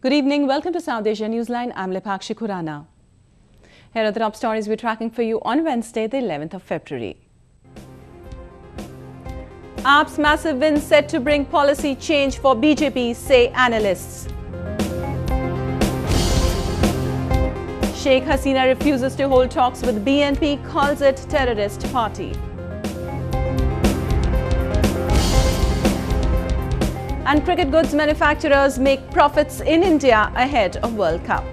Good evening. Welcome to South Asia Newsline. I'm Lepakshi Khurana. Here are the top stories we're tracking for you on Wednesday, the 11th of February. AAP's massive win set to bring policy change for BJP, say analysts. Sheikh Hasina refuses to hold talks with BNP, calls it terrorist party. And cricket goods manufacturers make profits in India ahead of World Cup.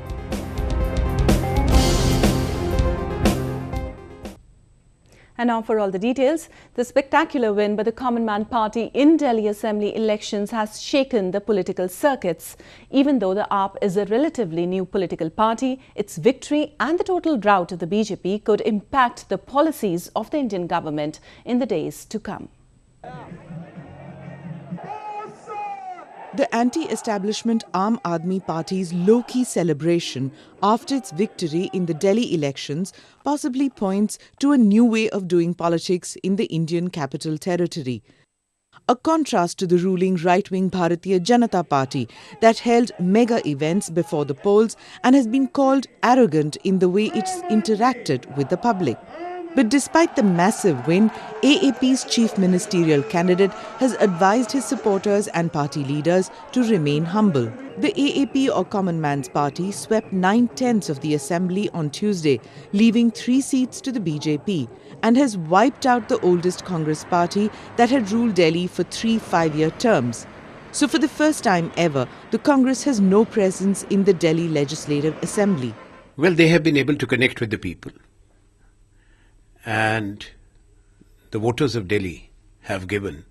And now for all the details. The spectacular win by the Common Man Party in Delhi Assembly elections has shaken the political circuits. Even though the AAP is a relatively new political party, its victory and the total drought of the BJP could impact the policies of the Indian government in the days to come. The anti-establishment Aam Aadmi Party's low-key celebration after its victory in the Delhi elections possibly points to a new way of doing politics in the Indian Capital Territory. A contrast to the ruling right-wing Bharatiya Janata Party that held mega events before the polls and has been called arrogant in the way it's interacted with the public. But despite the massive win, AAP's chief ministerial candidate has advised his supporters and party leaders to remain humble. The AAP or Common Man's Party swept 9/10 of the assembly on Tuesday, leaving 3 seats to the BJP, and has wiped out the oldest Congress party that had ruled Delhi for 3 5-year terms. So for the first time ever, the Congress has no presence in the Delhi Legislative Assembly. Well, they have been able to connect with the people. And the voters of Delhi have given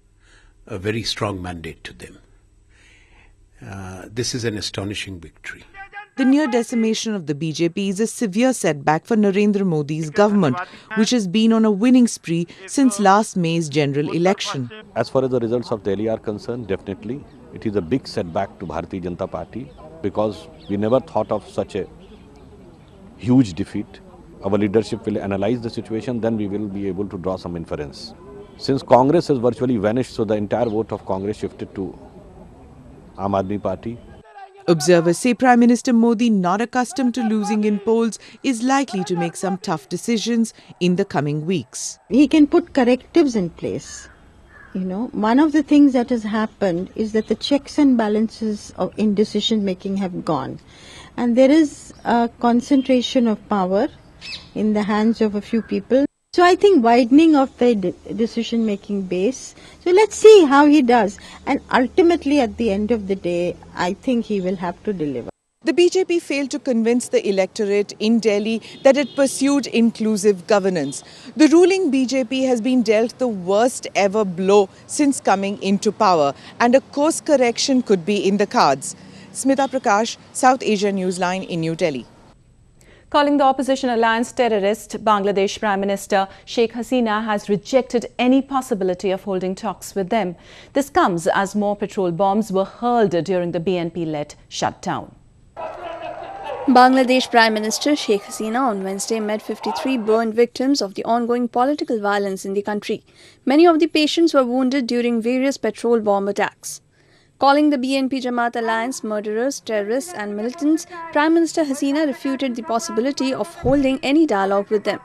a very strong mandate to them. This is an astonishing victory. The near decimation of the BJP is a severe setback for Narendra Modi's government, which has been on a winning spree since last May's general election. As far as the results of Delhi are concerned, definitely it is a big setback to Bharatiya Janata Party because we never thought of such a huge defeat. Our leadership will analyze the situation, then we will be able to draw some inference. Since Congress has virtually vanished, so the entire vote of Congress shifted to Aam Aadmi Party. Observers say Prime Minister Modi, not accustomed to losing in polls, is likely to make some tough decisions in the coming weeks. He can put correctives in place. One of the things that has happened is that the checks and balances in decision making have gone. And there is a concentration of power in the hands of a few people. So I think widening of the decision-making base. So let's see how he does. And ultimately, at the end of the day, I think he will have to deliver. The BJP failed to convince the electorate in Delhi that it pursued inclusive governance. The ruling BJP has been dealt the worst ever blow since coming into power, and a course correction could be in the cards. Smita Prakash, South Asia Newsline in New Delhi. Calling the opposition alliance terrorist, Bangladesh Prime Minister Sheikh Hasina has rejected any possibility of holding talks with them. This comes as more petrol bombs were hurled during the BNP-led shutdown. Bangladesh Prime Minister Sheikh Hasina on Wednesday met 53 burned victims of the ongoing political violence in the country. Many of the patients were wounded during various petrol bomb attacks. Calling the BNP Jamaat alliance murderers, terrorists and militants, Prime Minister Hasina refuted the possibility of holding any dialogue with them.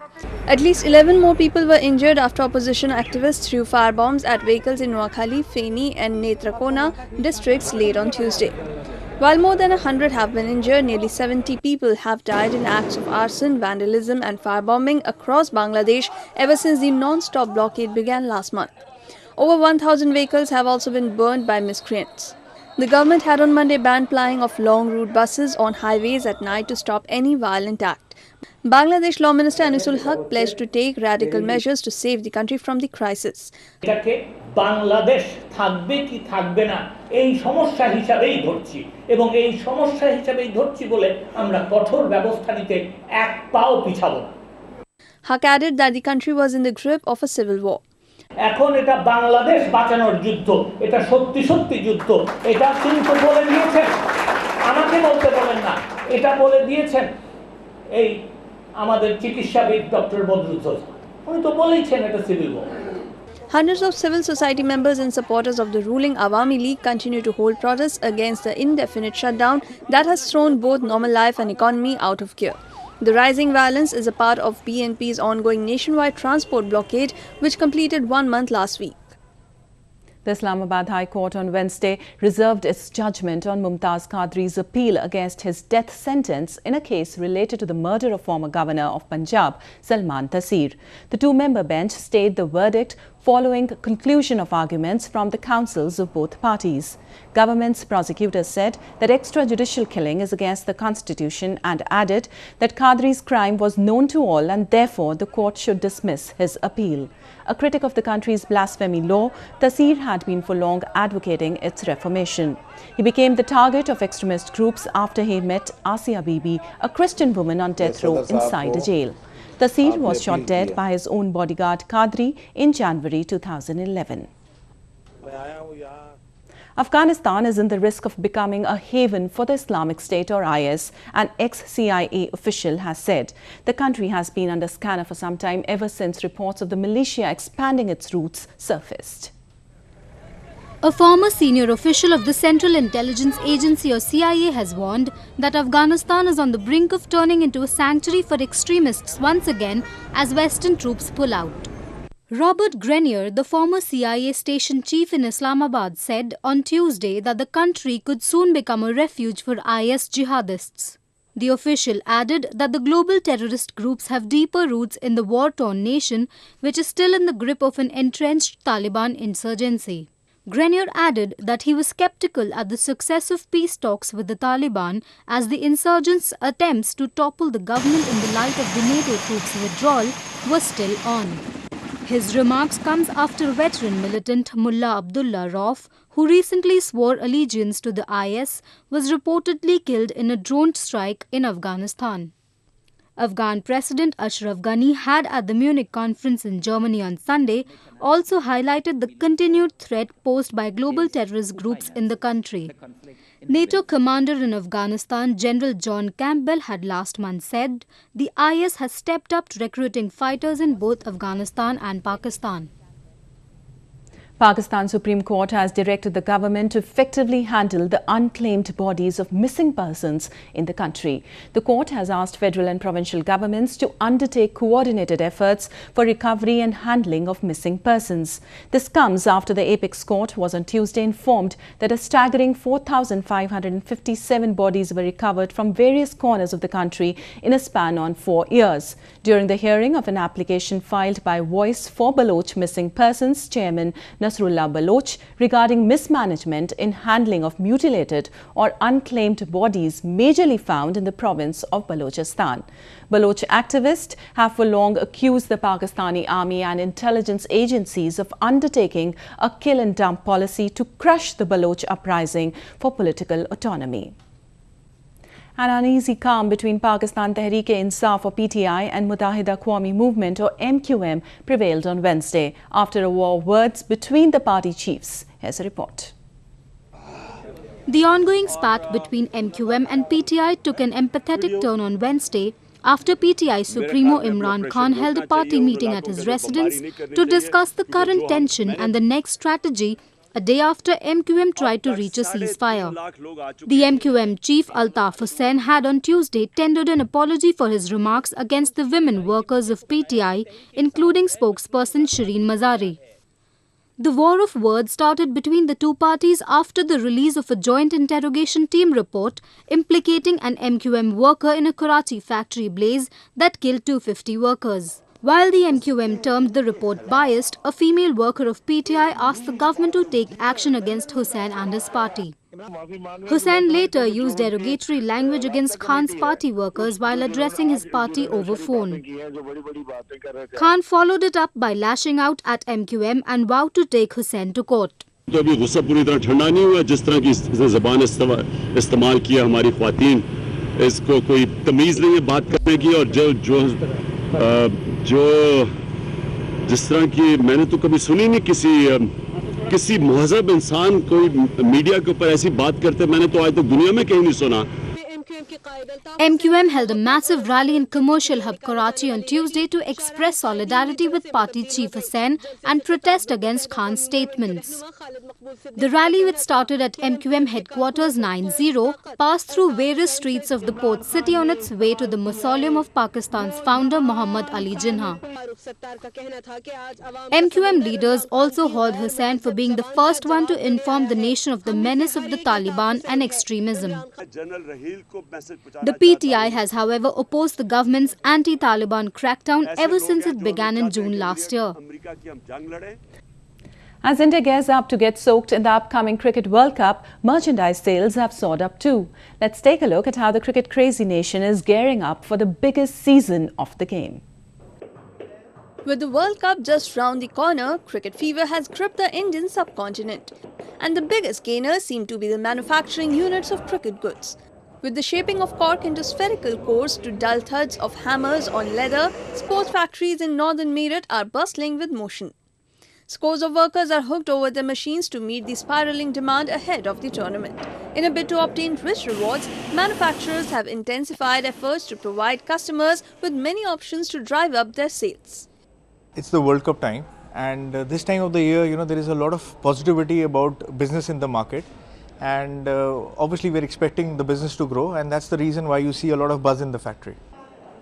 At least 11 more people were injured after opposition activists threw firebombs at vehicles in Noakhali, Feni and Netrakona districts late on Tuesday. While more than 100 have been injured, nearly 70 people have died in acts of arson, vandalism and firebombing across Bangladesh ever since the non-stop blockade began last month. Over 1,000 vehicles have also been burned by miscreants. The government had on Monday banned plying of long route buses on highways at night to stop any violent act. Bangladesh Law Minister Anisul Haq pledged to take radical measures to save the country from the crisis. Bangladesh থাকবে কি থাকবে না এই সমস্যা হিসাবেই ধরছি এবং এই সমস্যা হিসাবেই ধরছি বলে আমরা কঠোর ব্যবস্থা নিতে এক পাও পিছাবো না। Haq added that the country was in the grip of a civil war. এখন এটা বাংলাদেশ বাঁচানোর যুদ্ধ, এটা সত্যি সত্যি যুদ্ধ। এটা কিন্তু বলে দিয়েছেন, আমাকে বলতে বলেন না, এটা বলে দিয়েছেন এই আমাদের চিকিৎসাবিদ ডক্টর বদরুদ্দোজা। উনি তো বলেইছেন এটা civil war. Hundreds of civil society members and supporters of the ruling Awami League continue to hold protests against the indefinite shutdown that has thrown both normal life and economy out of gear. The rising violence is a part of BNP's ongoing nationwide transport blockade, which completed 1 month last week. The Islamabad High Court on Wednesday reserved its judgment on Mumtaz Qadri's appeal against his death sentence in a case related to the murder of former Governor of Punjab, Salman Taseer. The two-member bench stayed the verdict following conclusion of arguments from the counsels of both parties. Government's prosecutors said that extrajudicial killing is against the constitution and added that Qadri's crime was known to all and therefore the court should dismiss his appeal. A critic of the country's blasphemy law, Taseer had been for long advocating its reformation. He became the target of extremist groups after he met Asia Bibi, a Christian woman on death row inside a jail. Taseer was shot dead by his own bodyguard Qadri in January 2011. Afghanistan is in the risk of becoming a haven for the Islamic State or IS, an ex-CIA official has said. The country has been under scanner for some time ever since reports of the militia expanding its roots surfaced. A former senior official of the Central Intelligence Agency or CIA has warned that Afghanistan is on the brink of turning into a sanctuary for extremists once again as Western troops pull out. Robert Grenier, the former CIA station chief in Islamabad, said on Tuesday that the country could soon become a refuge for IS jihadists. The official added that the global terrorist groups have deeper roots in the war-torn nation, which is still in the grip of an entrenched Taliban insurgency. Grenier added that he was skeptical at the success of peace talks with the Taliban as the insurgents' attempts to topple the government in the light of the NATO troops' withdrawal were still on. His remarks comes after veteran militant Mullah Abdullah Rauf, who recently swore allegiance to the IS, was reportedly killed in a drone strike in Afghanistan. Afghan President Ashraf Ghani had at the Munich conference in Germany on Sunday also highlighted the continued threat posed by global terrorist groups in the country. NATO commander in Afghanistan, General John Campbell, had last month said the IS has stepped up recruiting fighters in both Afghanistan and Pakistan. Pakistan Supreme Court has directed the government to effectively handle the unclaimed bodies of missing persons in the country. The court has asked federal and provincial governments to undertake coordinated efforts for recovery and handling of missing persons. This comes after the Apex Court was on Tuesday informed that a staggering 4,557 bodies were recovered from various corners of the country in a span on 4 years. During the hearing of an application filed by Voice for Baloch Missing Persons Chairman Nasrullah Baloch regarding mismanagement in handling of mutilated or unclaimed bodies majorly found in the province of Balochistan. Baloch activists have for long accused the Pakistani army and intelligence agencies of undertaking a kill and dump policy to crush the Baloch uprising for political autonomy. An uneasy calm between Pakistan Tehreek-e-Insaf or PTI and Muttahida Qawmi Movement or MQM prevailed on Wednesday after a war of words between the party chiefs. Here's a report. The ongoing spat between MQM and PTI took an empathetic turn on Wednesday after PTI Supremo Imran Khan held a party meeting at his residence to discuss the current tension and the next strategy a day after MQM tried to reach a ceasefire. The MQM chief Altaf Hussain had on Tuesday tendered an apology for his remarks against the women workers of PTI, including spokesperson Shireen Mazari. The war of words started between the two parties after the release of a joint interrogation team report implicating an MQM worker in a Karachi factory blaze that killed 250 workers. While the MQM termed the report biased, a female worker of PTI asked the government to take action against Hussain and his party. Hussain later used derogatory language against Khan's party workers while addressing his party over phone. Khan followed it up by lashing out at MQM and vowed to take Hussain to court. तो अभी गुस्सा पूरी तरह ठंडा नहीं हुआ जिस तरह की ज़बान इस्तेमाल किया हमारी ख्वातीन इसको कोई तमीज़ नहीं है बात करने की और जो जिस तरह की मैंने तो कभी सुनी नहीं किसी मुहज़्ज़ब इंसान कोई मीडिया के ऊपर ऐसी बात करते मैंने तो आज तक दुनिया में कहीं नहीं सुना. MQM held a massive rally in commercial hub Karachi on Tuesday to express solidarity with party chief Hussain and protest against Khan's statements. The rally, which started at MQM headquarters 90, passed through various streets of the port city on its way to the mausoleum of Pakistan's founder Muhammad Ali Jinnah. MQM leaders also hauled Hussain for being the first one to inform the nation of the menace of the Taliban and extremism. The PTI has, however, opposed the government's anti-Taliban crackdown ever since it began in June last year. As India gears up to get soaked in the upcoming Cricket World Cup, merchandise sales have soared up too. Let's take a look at how the cricket crazy nation is gearing up for the biggest season of the game. With the World Cup just round the corner, cricket fever has gripped the Indian subcontinent. And the biggest gainers seem to be the manufacturing units of cricket goods. With the shaping of cork into spherical cores to dull thuds of hammers on leather, sports factories in northern Meerut are bustling with motion. Scores of workers are hooked over their machines to meet the spiraling demand ahead of the tournament. In a bid to obtain rich rewards, manufacturers have intensified efforts to provide customers with many options to drive up their sales. It's the World Cup time, and this time of the year, there is a lot of positivity about business in the market. And obviously we're expecting the business to grow, and that's the reason why you see a lot of buzz in the factory.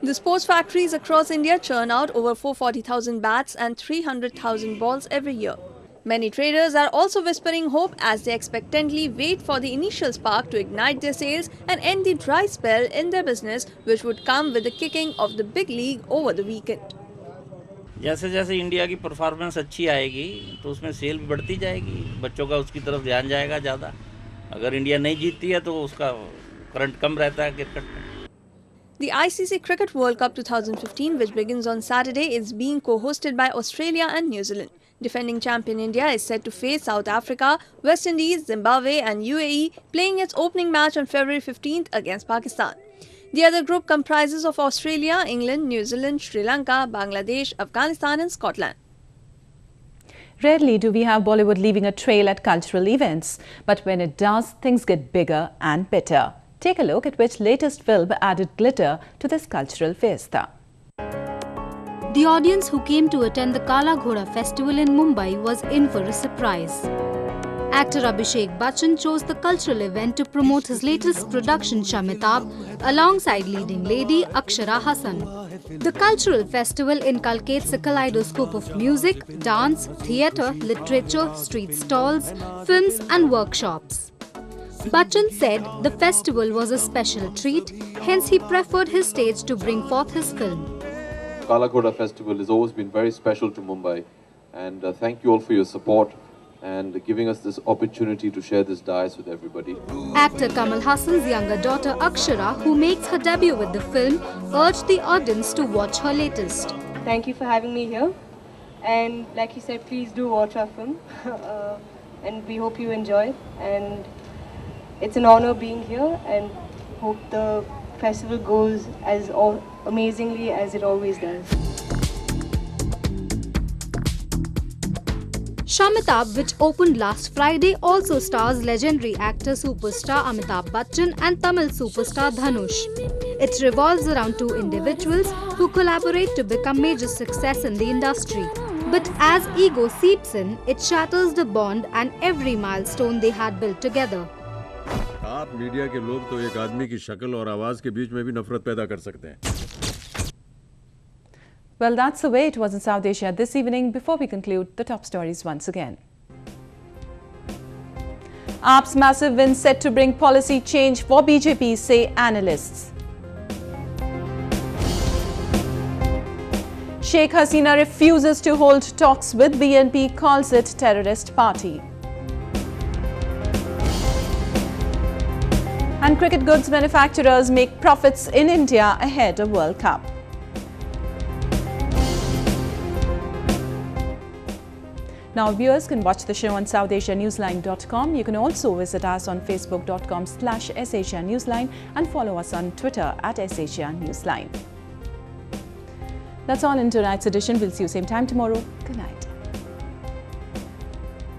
The sports factories across India churn out over 440,000 bats and 300,000 balls every year. Many traders are also whispering hope as they expectantly wait for the initial spark to ignite their sales and end the dry spell in their business, which would come with the kicking of the big league over the weekend. जैसे जैसे India की performance अच्छी आएगी तो उसमें cell भी बढ़ती जाएगी, बच्चों का उसकी तरफ ध्यान जाएगा ज़्यादा. अगर इंडिया नहीं जीतती है तो उसका करंट कम रहता है क्रिकेट में. The ICC Cricket World Cup 2015, which begins on Saturday, is being co-hosted by Australia and New Zealand. Defending champion India is set to face South Africa, West Indies, Zimbabwe and UAE, playing its opening match on February 15th against Pakistan. The other group comprises of Australia, England, New Zealand, Sri Lanka, Bangladesh, Afghanistan and Scotland. Rarely do we have Bollywood leaving a trail at cultural events, but when it does, things get bigger and better. Take a look at which latest film added glitter to this cultural fiesta. The audience who came to attend the Kala Ghoda festival in Mumbai was in for a surprise. Actor Abhishek Bachchan chose the cultural event to promote his latest production Shamitabh alongside leading lady Akshara Hassan. The cultural festival inculcates a kaleidoscope of music, dance, theatre, literature, street stalls, films and workshops. Bachchan said the festival was a special treat, hence he preferred his stage to bring forth his film. Kala Ghoda festival has always been very special to Mumbai, and thank you all for your support and giving us this opportunity to share this dais with everybody. Actor Kamal Hassan's younger daughter Akshara, who makes her debut with the film, urged the audience to watch her latest. Thank you for having me here, and like you said, please do watch our film and we hope you enjoy, and it's an honor being here and hope the festival goes as amazingly as it always does. Shamitabh, which opened last Friday, also stars legendary actor superstar Amitabh Bachchan and Tamil superstar Dhanush. It revolves around two individuals who collaborate to become major success in the industry. But as ego seeps in, it shatters the bond and every milestone they had built together. आप media के लोग तो एक आदमी की शक्ल और आवाज के बीच में भी नफरत पैदा कर सकते हैं. Well, that's the way it was in South Asia this evening. Before we conclude, the top stories once again. AAP's massive win set to bring policy change for BJP, say analysts. Sheikh Hasina refuses to hold talks with BNP, calls it terrorist party. And cricket goods manufacturers make profits in India ahead of World Cup. Now viewers can watch the show on SouthAsiaNewsline.com. You can also visit us on Facebook.com/SAsiaNewsline and follow us on Twitter @SAsiaNewsline. That's all in tonight's edition. We'll see you same time tomorrow. Good night.